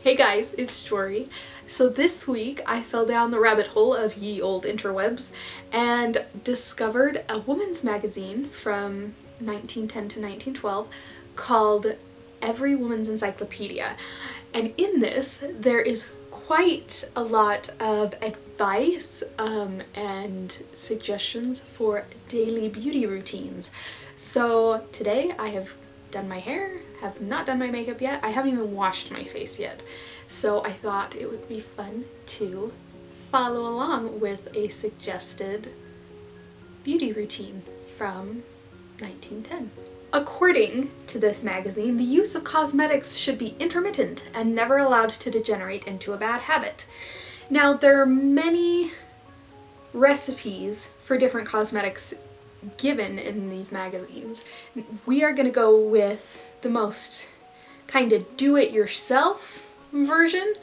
Hey guys, it's Jory. So this week I fell down the rabbit hole of ye old interwebs and discovered a woman's magazine from 1910 to 1912 called Every Woman's Encyclopedia. And in this there is quite a lot of advice and suggestions for daily beauty routines. So today I have done my hair, have not done my makeup yet, I haven't even washed my face yet. So I thought it would be fun to follow along with a suggested beauty routine from 1910. According to this magazine, the use of cosmetics should be intermittent and never allowed to degenerate into a bad habit. Now, there are many recipes for different cosmetics given in these magazines. We are going to go with the most kind of do-it-yourself version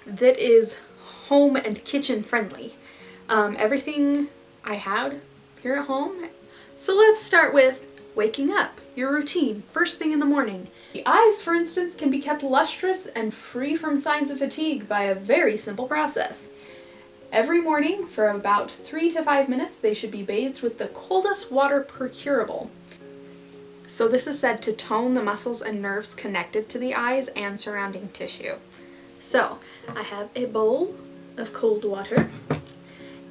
that is home and kitchen friendly. Everything I had here at home. So let's start with waking up, your routine, first thing in the morning. The eyes, for instance, can be kept lustrous and free from signs of fatigue by a very simple process. Every morning, for about 3 to 5 minutes, they should be bathed with the coldest water procurable. So this is said to tone the muscles and nerves connected to the eyes and surrounding tissue. So I have a bowl of cold water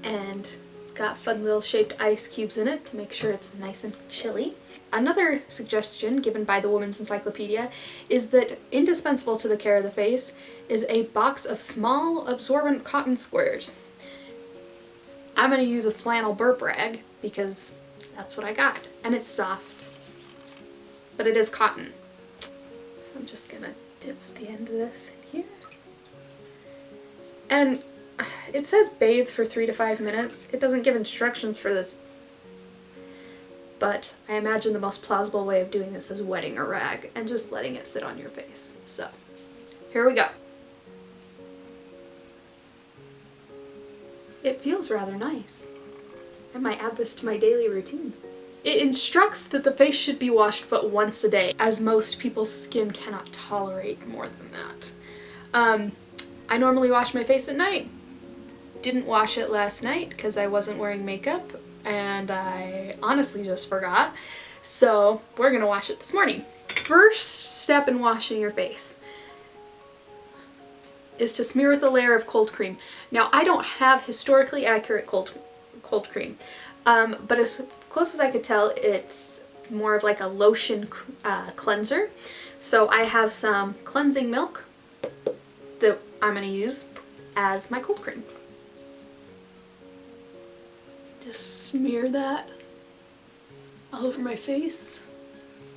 and it's got fun little shaped ice cubes in it to make sure it's nice and chilly. Another suggestion given by the Woman's Encyclopedia is that indispensable to the care of the face is a box of small absorbent cotton squares. I'm going to use a flannel burp rag because that's what I got, and it's soft, but it is cotton. So I'm just going to dip the end of this in here. And it says bathe for 3 to 5 minutes. It doesn't give instructions for this, but I imagine the most plausible way of doing this is wetting a rag and just letting it sit on your face. So here we go. It feels rather nice. I might add this to my daily routine. It instructs that the face should be washed but once a day, as most people's skin cannot tolerate more than that. I normally wash my face at night. Didn't wash it last night because I wasn't wearing makeup and I honestly just forgot. So we're gonna wash it this morning. First step in washing your face is to smear with a layer of cold cream. Now, I don't have historically accurate cold cream, but as close as I could tell, it's more of like a lotion cleanser. So I have some cleansing milk that I'm going to use as my cold cream. Just smear that all over my face,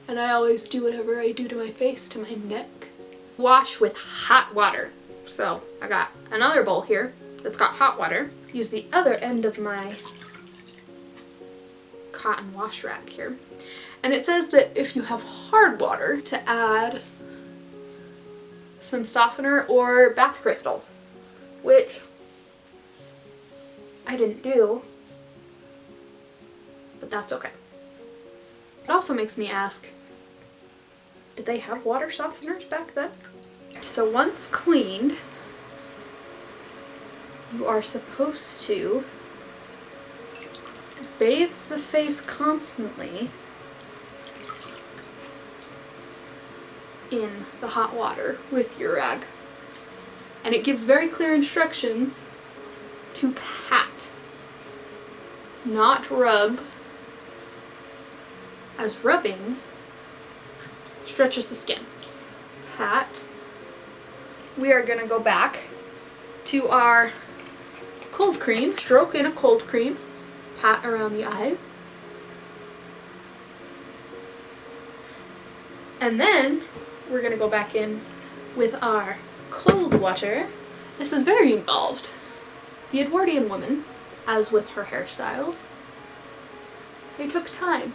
and I always do whatever I do to my face to my neck. Wash with hot water. So I got another bowl here that's got hot water. Use the other end of my cotton wash rack here. And it says that if you have hard water, to add some softener or bath crystals, which I didn't do, but that's okay. It also makes me ask, did they have water softeners back then? So once cleaned, you are supposed to bathe the face constantly in the hot water with your rag. And it gives very clear instructions to pat, not rub, as rubbing stretches the skin. Pat. We are going to go back to our cold cream. Stroke in a cold cream, pat around the eyes. And then we're going to go back in with our cold water. This is very involved. The Edwardian woman, as with her hairstyles, they took time.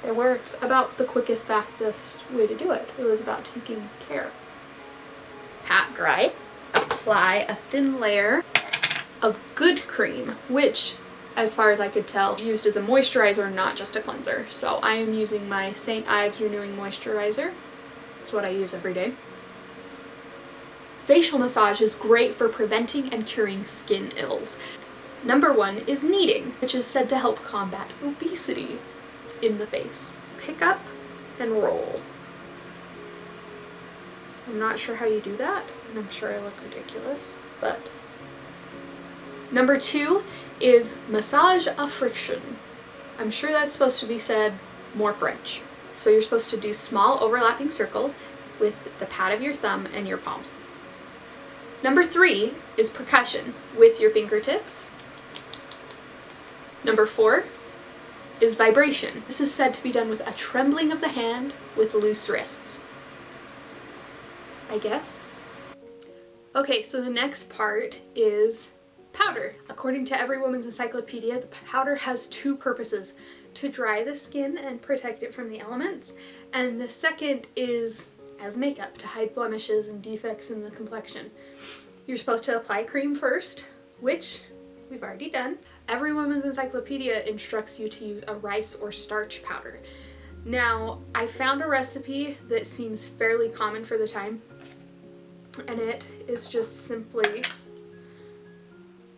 They weren't about the quickest, fastest way to do it. It was about taking care. Pat dry. Apply a thin layer of good cream, which, as far as I could tell, used as a moisturizer, not just a cleanser. So I am using my St. Ives Renewing Moisturizer. It's what I use every day. Facial massage is great for preventing and curing skin ills. Number 1 is kneading, which is said to help combat obesity in the face. Pick up and roll. I'm not sure how you do that, and I'm sure I look ridiculous, but. Number 2 is massage à friction. I'm sure that's supposed to be said more French. So you're supposed to do small overlapping circles with the pad of your thumb and your palms. Number 3 is percussion with your fingertips. Number 4 is vibration. This is said to be done with a trembling of the hand with loose wrists, I guess. Okay, so the next part is powder. According to Every Woman's Encyclopedia, the powder has 2 purposes: to dry the skin and protect it from the elements, and the second is as makeup, to hide blemishes and defects in the complexion. You're supposed to apply cream first, which we've already done. Every Woman's Encyclopedia instructs you to use a rice or starch powder. Now, I found a recipe that seems fairly common for the time, and it is just simply,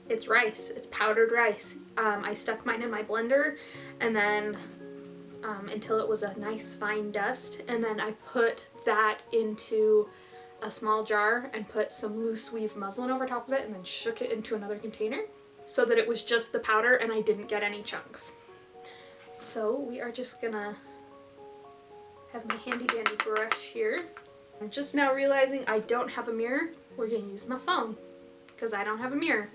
it's rice. It's powdered rice. I stuck mine in my blender and then until it was a nice fine dust, and then I put that into a small jar and put some loose weave muslin over top of it and then shook it into another container so that it was just the powder and I didn't get any chunks. So we are just gonna have my handy dandy brush here. I'm just now realizing I don't have a mirror. We're gonna use my phone because I don't have a mirror.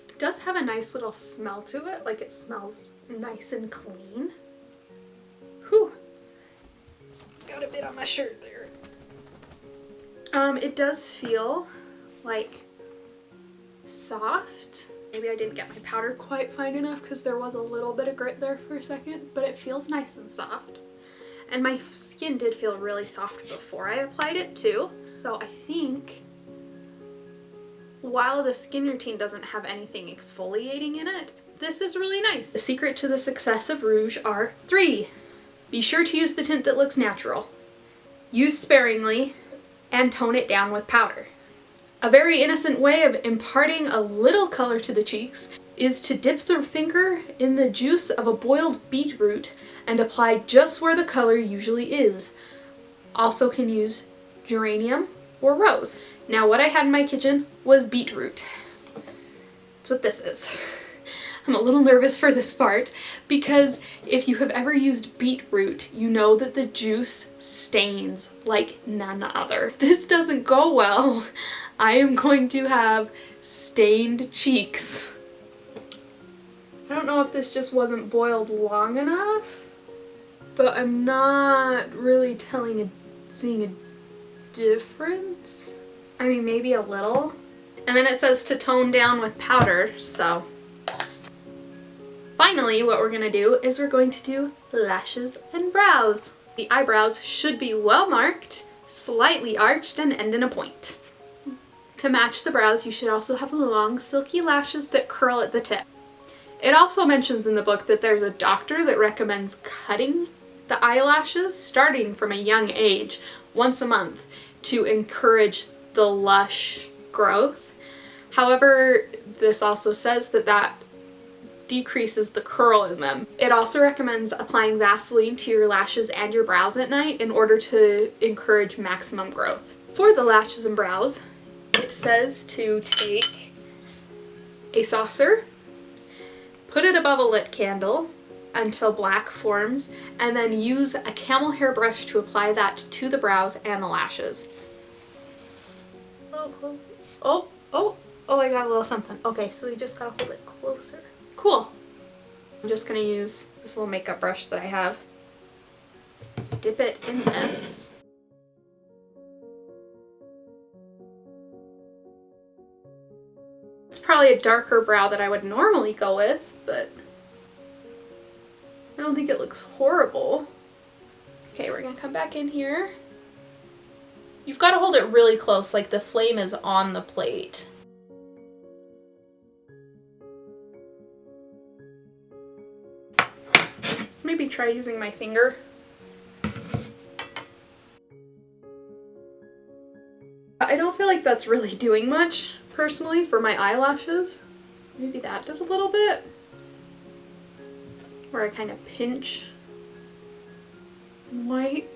It does have a nice little smell to it, like it smells nice and clean. Whew. Got a bit on my shirt there. It does feel like soft. Maybe I didn't get my powder quite fine enough because there was a little bit of grit there for a second, but it feels nice and soft. And my skin did feel really soft before I applied it too. So I think while the skin routine doesn't have anything exfoliating in it, this is really nice. The secret to the success of rouge are 3. Be sure to use the tint that looks natural. Use sparingly and tone it down with powder. A very innocent way of imparting a little color to the cheeks is to dip the finger in the juice of a boiled beetroot and apply just where the color usually is. Also can use geranium or rose. Now what I had in my kitchen was beetroot. That's what this is. I'm a little nervous for this part because if you have ever used beetroot, you know that the juice stains like none other. If this doesn't go well, I am going to have stained cheeks. I don't know if this just wasn't boiled long enough, but I'm not really seeing a difference. I mean, maybe a little. And then it says to tone down with powder, so. Finally, what we're gonna do is we're going to do lashes and brows. The eyebrows should be well marked, slightly arched, and end in a point. To match the brows, you should also have long, silky lashes that curl at the tip. It also mentions in the book that there's a doctor that recommends cutting the eyelashes starting from a young age, once a month, to encourage the lush growth. However, this also says that that decreases the curl in them. It also recommends applying Vaseline to your lashes and your brows at night in order to encourage maximum growth. For the lashes and brows, it says to take a saucer, put it above a lit candle until black forms, and then use a camel hair brush to apply that to the brows and the lashes. Oh, I got a little something. Okay, so we just gotta hold it closer. Cool. I'm just gonna use this little makeup brush that I have. Dip it in this. It's probably a darker brow that I would normally go with, but I don't think it looks horrible. Okay, we're gonna come back in here. You've got to hold it really close, like the flame is on the plate. Let's maybe try using my finger. I I don't feel like that's really doing much, personally, for my eyelashes. Maybe that did a little bit. Where I kind of pinch white.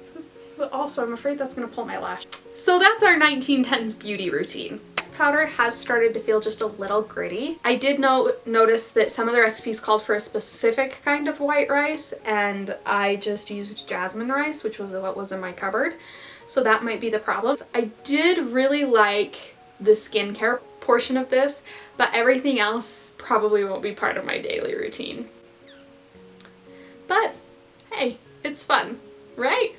But also, I'm afraid that's going to pull my lash. So that's our 1910s beauty routine. This powder has started to feel just a little gritty. I did notice that some of the recipes called for a specific kind of white rice, and I just used jasmine rice, which was what was in my cupboard. So that might be the problem. I did really like the skincare portion of this, but everything else probably won't be part of my daily routine. But hey, it's fun, right?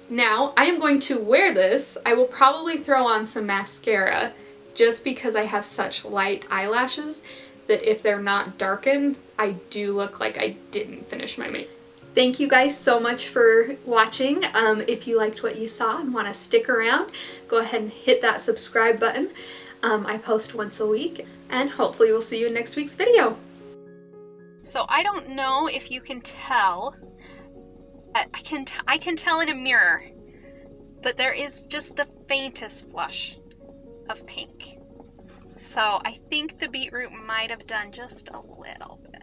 Now I am going to wear this. I will probably throw on some mascara just because I have such light eyelashes that if they're not darkened, I do look like I didn't finish my makeup. Thank you guys so much for watching. If you liked what you saw and want to stick around, go ahead and hit that subscribe button. I post once a week, and hopefully we'll see you in next week's video. So I don't know if you can tell. I can tell in a mirror, but there is just the faintest flush of pink. So I think the beetroot might have done just a little bit.